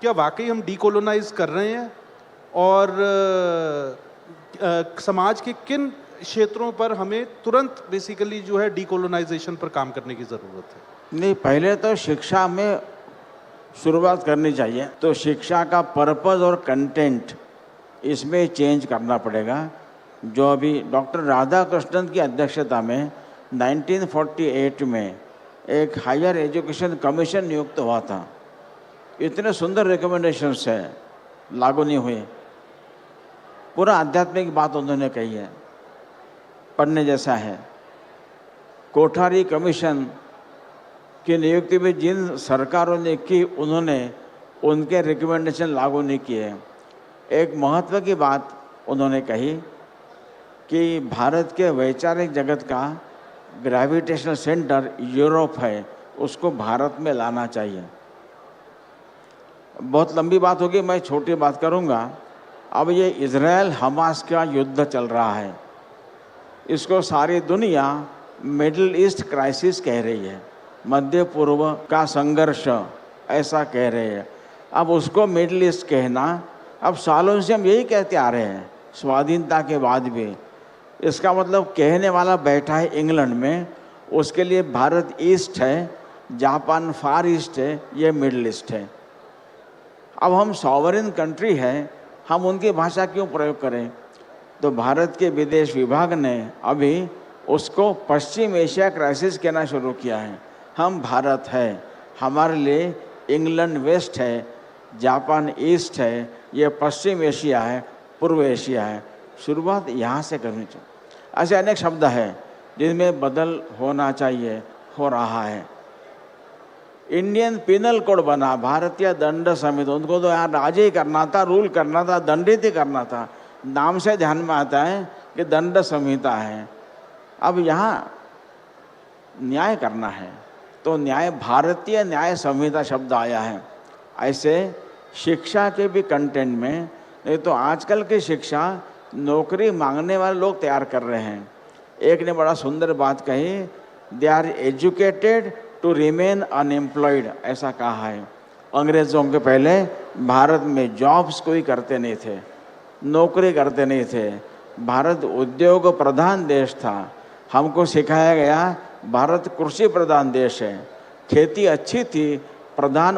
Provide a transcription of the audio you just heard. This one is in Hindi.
क्या वाकई हम डीकोलोनाइज कर रहे हैं और समाज के किन क्षेत्रों पर हमें तुरंत बेसिकली जो है डीकोलोनाइजेशन पर काम करने की ज़रूरत है? नहीं, पहले तो शिक्षा में शुरुआत करनी चाहिए। तो शिक्षा का पर्पस और कंटेंट इसमें चेंज करना पड़ेगा। जो अभी डॉक्टर राधाकृष्णन की अध्यक्षता में 1948 में एक हायर एजुकेशन कमीशन नियुक्त हुआ था। इतने सुंदर रिकमेंडेशंस है, लागू नहीं हुए। पूरा आध्यात्मिक बात उन्होंने कही है, पढ़ने जैसा है। कोठारी कमीशन की नियुक्ति में जिन सरकारों ने की, उन्होंने उनके रिकमेंडेशन लागू नहीं किए। एक महत्व की बात उन्होंने कही कि भारत के वैचारिक जगत का ग्रेविटेशनल सेंटर यूरोप है, उसको भारत में लाना चाहिए। बहुत लंबी बात होगी, मैं छोटी बात करूंगा। अब ये इजराइल हमास का युद्ध चल रहा है, इसको सारी दुनिया मिडिल ईस्ट क्राइसिस कह रही है, मध्य पूर्व का संघर्ष ऐसा कह रहे हैं। अब उसको मिडिल ईस्ट कहना, अब सालों से हम यही कहते आ रहे हैं, स्वाधीनता के बाद भी। इसका मतलब कहने वाला बैठा है इंग्लैंड में, उसके लिए भारत ईस्ट है, जापान फार ईस्ट है, ये मिडिल ईस्ट है। अब हम सॉवरेन कंट्री है, हम उनकी भाषा क्यों प्रयोग करें? तो भारत के विदेश विभाग ने अभी उसको पश्चिम एशिया क्राइसिस कहना शुरू किया है। हम भारत है, हमारे लिए इंग्लैंड वेस्ट है, जापान ईस्ट है, ये पश्चिम एशिया है, पूर्व एशिया है। शुरुआत यहाँ से करनी चाहिए। ऐसे अनेक शब्द हैं जिनमें बदल होना चाहिए, हो रहा है। इंडियन पिनल कोड बना, भारतीय दंड संहिता, उनको तो यहाँ राज ही करना था, रूल करना था, दंडित ही करना था। नाम से ध्यान में आता है कि दंड संहिता है। अब यहाँ न्याय करना है तो न्याय, भारतीय न्याय संहिता शब्द आया है। ऐसे शिक्षा के भी कंटेंट में, नहीं तो आजकल की शिक्षा नौकरी मांगने वाले लोग तैयार कर रहे हैं। एक ने बड़ा सुंदर बात कही, they are educated to remain unemployed, ऐसा कहा है। अंग्रेज़ों के पहले भारत में जॉब्स कोई करते नहीं थे, नौकरी करते नहीं थे। भारत उद्योग प्रधान देश था। हमको सिखाया गया भारत कृषि प्रधान देश है। खेती अच्छी थी, प्रधान